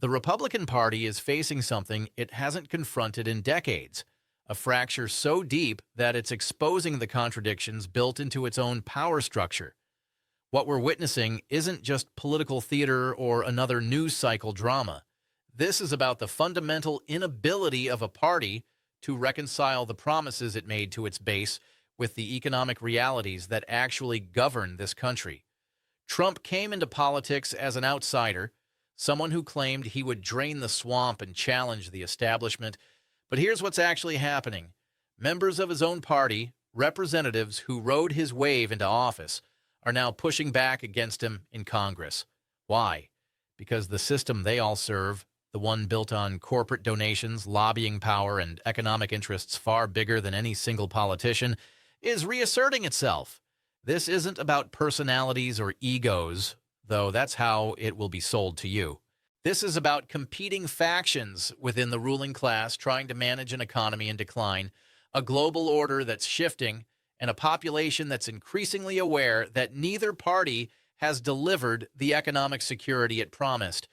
The Republican Party is facing something it hasn't confronted in decades, a fracture so deep that it's exposing the contradictions built into its own power structure. What we're witnessing isn't just political theater or another news cycle drama. This is about the fundamental inability of a party to reconcile the promises it made to its base with the economic realities that actually govern this country. Trump came into politics as an outsider, someone who claimed he would drain the swamp and challenge the establishment. But here's what's actually happening. Members of his own party, representatives who rode his wave into office, are now pushing back against him in Congress. Why? Because the system they all serve, the one built on corporate donations, lobbying power, and economic interests far bigger than any single politician, is reasserting itself. This isn't about personalities or egos, though that's how it will be sold to you. This is about competing factions within the ruling class trying to manage an economy in decline, a global order that's shifting, and a population that's increasingly aware that neither party has delivered the economic security it promised.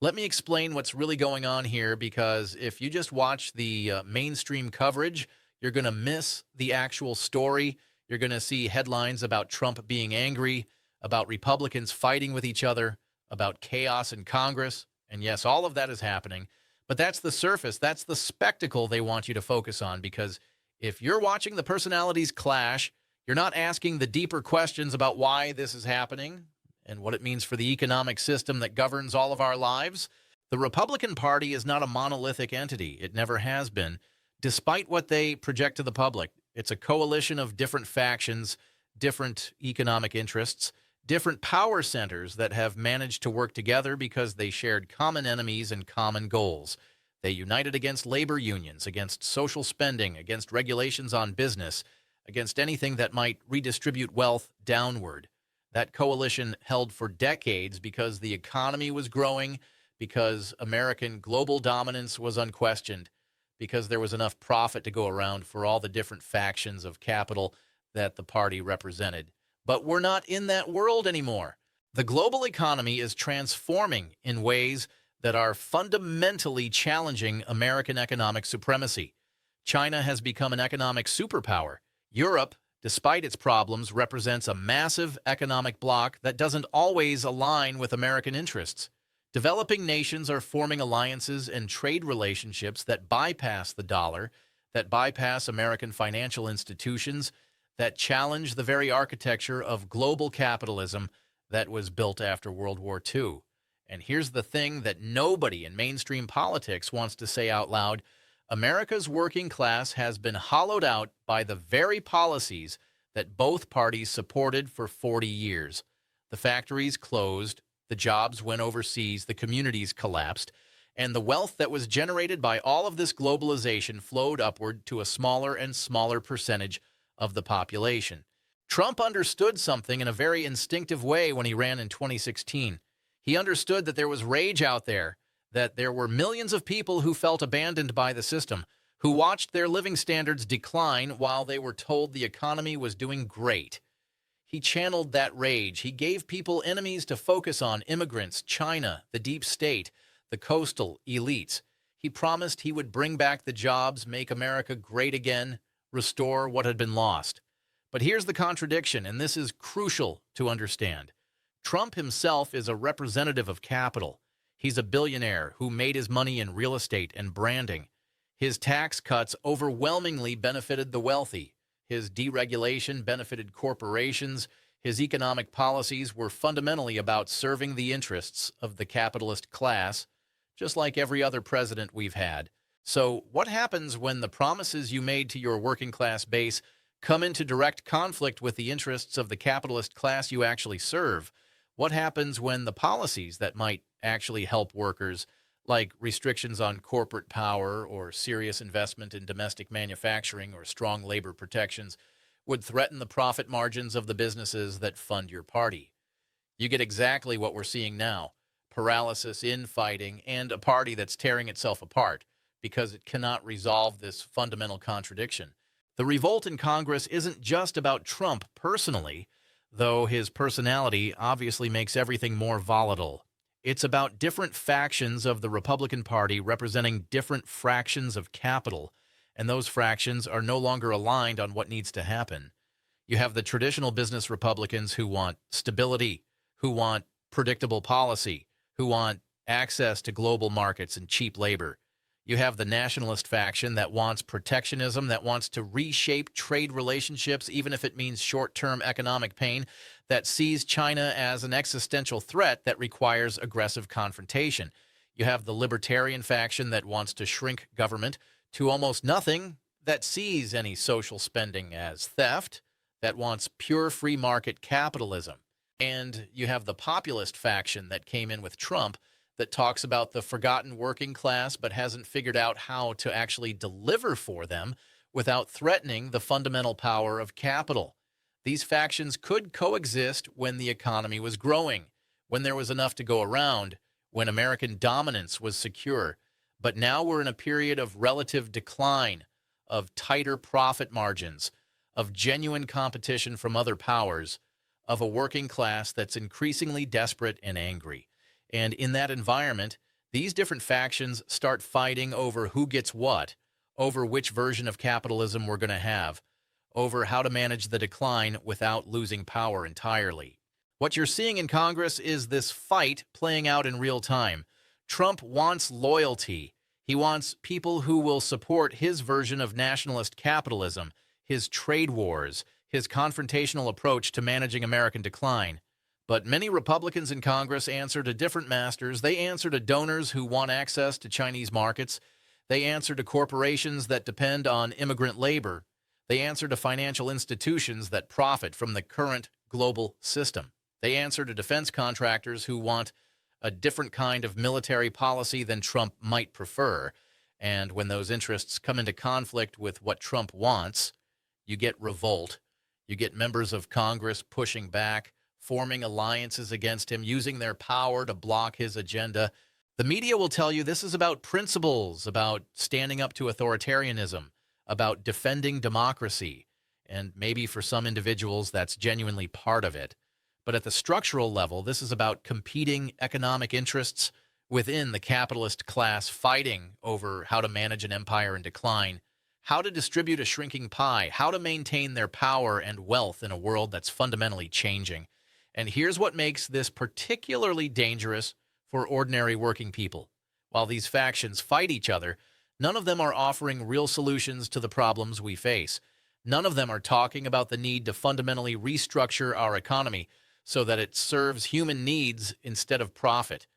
Let me explain what's really going on here, because if you just watch the mainstream coverage, you're going to miss the actual story. You're going to see headlines about Trump being angry, about Republicans fighting with each other, about chaos in Congress. And yes, all of that is happening. But that's the surface. That's the spectacle they want you to focus on, because if you're watching the personalities clash, you're not asking the deeper questions about why this is happening and what it means for the economic system that governs all of our lives. The Republican Party is not a monolithic entity. It never has been, despite what they project to the public. It's a coalition of different factions, different economic interests, different power centers that have managed to work together because they shared common enemies and common goals. They united against labor unions, against social spending, against regulations on business, against anything that might redistribute wealth downward. That coalition held for decades because the economy was growing, because American global dominance was unquestioned, because there was enough profit to go around for all the different factions of capital that the party represented. But we're not in that world anymore. The global economy is transforming in ways that are fundamentally challenging American economic supremacy. China has become an economic superpower. Europe, despite its problems, represents a massive economic bloc that doesn't always align with American interests. Developing nations are forming alliances and trade relationships that bypass the dollar, that bypass American financial institutions, that challenge the very architecture of global capitalism that was built after World War II. And here's the thing that nobody in mainstream politics wants to say out loud. America's working class has been hollowed out by the very policies that both parties supported for 40 years. The factories closed, the jobs went overseas, the communities collapsed, and the wealth that was generated by all of this globalization flowed upward to a smaller and smaller percentage of the population. Trump understood something in a very instinctive way when he ran in 2016. He understood that there was rage out there, that there were millions of people who felt abandoned by the system, who watched their living standards decline while they were told the economy was doing great. He channeled that rage. He gave people enemies to focus on: immigrants, China, the deep state, the coastal elites. He promised he would bring back the jobs, make America great again, restore what had been lost. But here's the contradiction, and this is crucial to understand. Trump himself is a representative of capital. He's a billionaire who made his money in real estate and branding. His tax cuts overwhelmingly benefited the wealthy. His deregulation benefited corporations. His economic policies were fundamentally about serving the interests of the capitalist class, just like every other president we've had. So what happens when the promises you made to your working class base come into direct conflict with the interests of the capitalist class you actually serve? What happens when the policies that might actually help workers, like restrictions on corporate power or serious investment in domestic manufacturing or strong labor protections, would threaten the profit margins of the businesses that fund your party? You get exactly what we're seeing now: paralysis, infighting, and a party that's tearing itself apart because it cannot resolve this fundamental contradiction. The revolt in Congress isn't just about Trump personally, though his personality obviously makes everything more volatile. It's about different factions of the Republican Party representing different fractions of capital, and those fractions are no longer aligned on what needs to happen. You have the traditional business Republicans who want stability, who want predictable policy, who want access to global markets and cheap labor. You have the nationalist faction that wants protectionism, that wants to reshape trade relationships, even if it means short-term economic pain, that sees China as an existential threat that requires aggressive confrontation. You have the libertarian faction that wants to shrink government to almost nothing, that sees any social spending as theft, that wants pure free market capitalism. And you have the populist faction that came in with Trump that talks about the forgotten working class but hasn't figured out how to actually deliver for them without threatening the fundamental power of capital. These factions could coexist when the economy was growing, when there was enough to go around, when American dominance was secure. But now we're in a period of relative decline, of tighter profit margins, of genuine competition from other powers, of a working class that's increasingly desperate and angry. And in that environment, these different factions start fighting over who gets what, over which version of capitalism we're going to have, over how to manage the decline without losing power entirely. What you're seeing in Congress is this fight playing out in real time. Trump wants loyalty. He wants people who will support his version of nationalist capitalism, his trade wars, his confrontational approach to managing American decline. But many Republicans in Congress answer to different masters. They answer to donors who want access to Chinese markets. They answer to corporations that depend on immigrant labor. They answer to financial institutions that profit from the current global system. They answer to defense contractors who want a different kind of military policy than Trump might prefer. And when those interests come into conflict with what Trump wants, you get revolt. You get members of Congress pushing back, forming alliances against him, using their power to block his agenda. The media will tell you this is about principles, about standing up to authoritarianism, about defending democracy. And maybe for some individuals, that's genuinely part of it. But at the structural level, this is about competing economic interests within the capitalist class fighting over how to manage an empire in decline, how to distribute a shrinking pie, how to maintain their power and wealth in a world that's fundamentally changing. And here's what makes this particularly dangerous for ordinary working people. While these factions fight each other, none of them are offering real solutions to the problems we face. None of them are talking about the need to fundamentally restructure our economy so that it serves human needs instead of profit.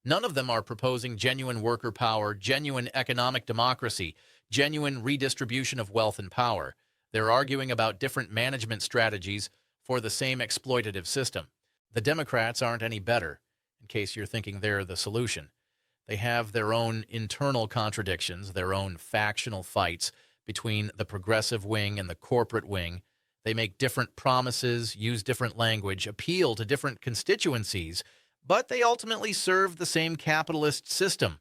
None of them are proposing genuine worker power, genuine economic democracy, genuine redistribution of wealth and power. They're arguing about different management strategies for the same exploitative system. The Democrats aren't any better, in case you're thinking they're the solution. They have their own internal contradictions, their own factional fights between the progressive wing and the corporate wing. They make different promises, use different language, appeal to different constituencies, but they ultimately serve the same capitalist system.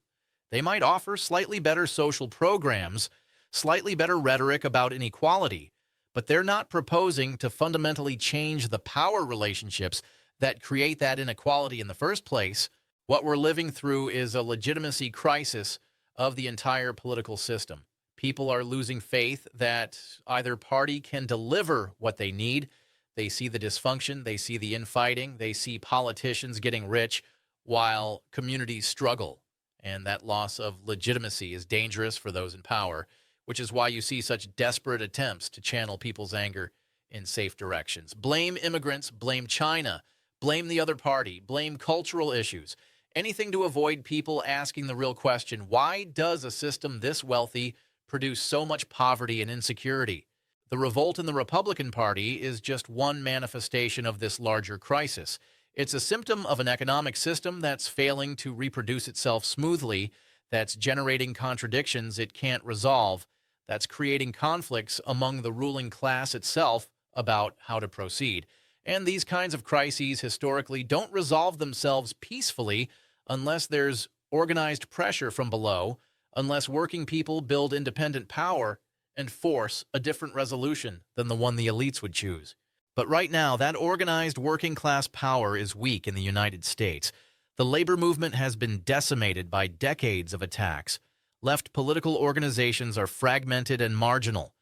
They might offer slightly better social programs, slightly better rhetoric about inequality, but they're not proposing to fundamentally change the power relationships that create that inequality in the first place. What we're living through is a legitimacy crisis of the entire political system. People are losing faith that either party can deliver what they need. They see the dysfunction, they see the infighting, they see politicians getting rich while communities struggle. And that loss of legitimacy is dangerous for those in power, which is why you see such desperate attempts to channel people's anger in safe directions. Blame immigrants, blame China, blame the other party, blame cultural issues. Anything to avoid people asking the real question, why does a system this wealthy produce so much poverty and insecurity? The revolt in the Republican Party is just one manifestation of this larger crisis. It's a symptom of an economic system that's failing to reproduce itself smoothly, that's generating contradictions it can't resolve, that's creating conflicts among the ruling class itself about how to proceed. And these kinds of crises historically don't resolve themselves peacefully unless there's organized pressure from below, unless working people build independent power and force a different resolution than the one the elites would choose. But right now, that organized working class power is weak in the United States. The labor movement has been decimated by decades of attacks. Left political organizations are fragmented and marginal.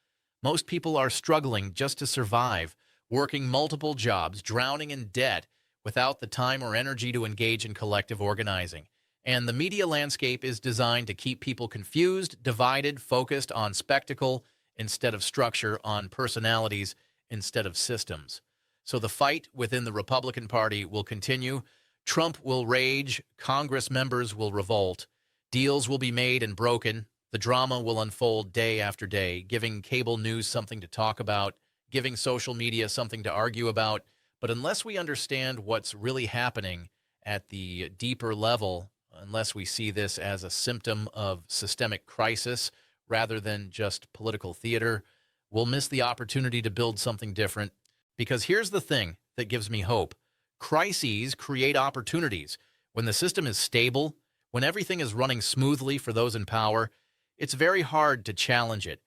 Most people are struggling just to survive, working multiple jobs, drowning in debt, without the time or energy to engage in collective organizing. And the media landscape is designed to keep people confused, divided, focused on spectacle instead of structure, on personalities instead of systems. So the fight within the Republican Party will continue. Trump will rage, Congress members will revolt, deals will be made and broken, the drama will unfold day after day, giving cable news something to talk about, giving social media something to argue about. But unless we understand what's really happening at the deeper level, unless we see this as a symptom of systemic crisis rather than just political theater, we'll miss the opportunity to build something different. Because here's the thing that gives me hope. Crises create opportunities. When the system is stable, when everything is running smoothly for those in power, it's very hard to challenge it.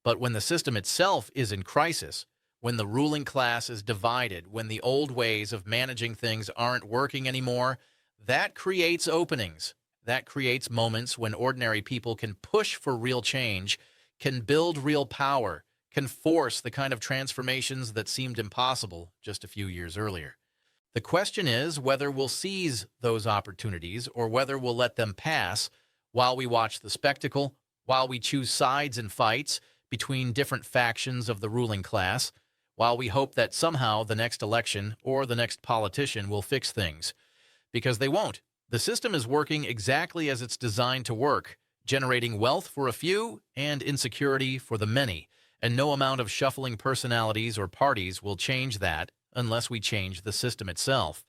But when the system itself is in crisis, when the ruling class is divided, when the old ways of managing things aren't working anymore, that creates openings. That creates moments when ordinary people can push for real change, can build real power, can force the kind of transformations that seemed impossible just a few years earlier. The question is whether we'll seize those opportunities or whether we'll let them pass while we watch the spectacle, while we choose sides in fights between different factions of the ruling class, while we hope that somehow the next election or the next politician will fix things. Because they won't. The system is working exactly as it's designed to work, generating wealth for a few and insecurity for the many, and no amount of shuffling personalities or parties will change that unless we change the system itself.